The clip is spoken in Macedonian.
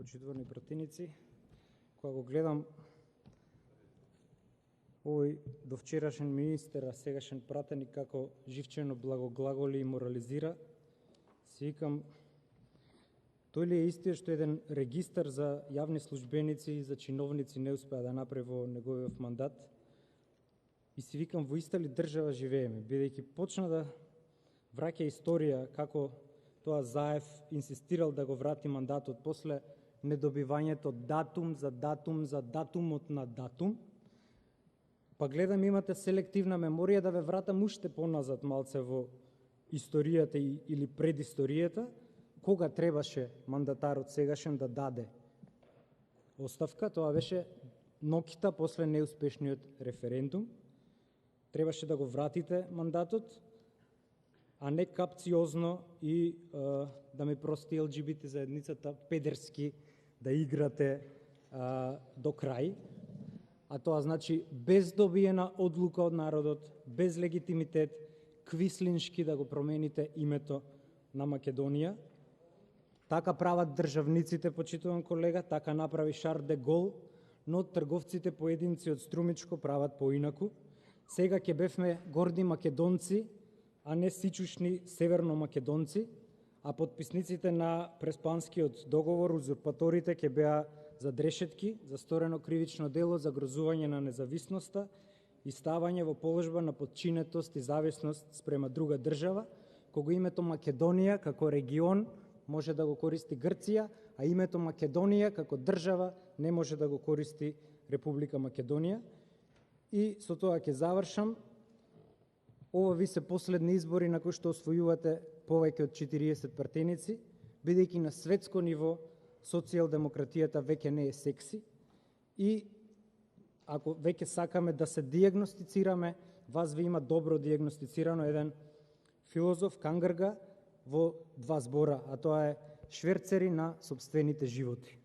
почитувани пратеници, кога го гледам овој довчерашен министер, а сегашен пратеник како живчено благоглаголи и морализира, си викам, тој ли е истиот што еден регистар за јавни службеници и за чиновници не успеа да направи во неговиот мандат? И си викам, во иста ли држава живееме, бидејќи почна да враќа историја како тоа Заев инсистирал да го врати мандатот после недобивањето датум за датум за датумот на датум, па гледам имате селективна меморија да ве вратам уште поназад малце во историјата или предисторијата, кога требаше мандатарот сегашен да даде оставка, тоа беше ноќта после неуспешниот референдум. Требаше да го вратите мандатот, а не капциозно и, да ме прости ЛГБТ заедницата, педерски да играте до крај. А тоа значи без добиена одлука од народот, без легитимитет, квислиншки да го промените името на Македонија. Така прават државниците, почитуван колега, така направи Шар де Гол, но трговците поединци од Струмичко прават поинаку. Сега ќе бевме горди македонци, а не сичушни северномакедонци, а подписниците на Преспанскиот договор, узурпаторите, ќе беа за дрешетки, за сторено кривично дело, за грозување на независноста и ставање во положба на подчинетост и зависност спрема друга држава, кога името Македонија како регион може да го користи Грција, а името Македонија како држава не може да го користи Република Македонија. И со тоа ќе завршам. Ова ви се последни избори на кои што освојувате повеќе од 40 пратеници, бидејќи на светско ниво социјалдемократијата веќе не е секси и ако веќе сакаме да се диагностицираме, вас ви има добро диагностицирано еден филозоф Кангарга во 2 збора, а тоа е шверцери на сопствените животи.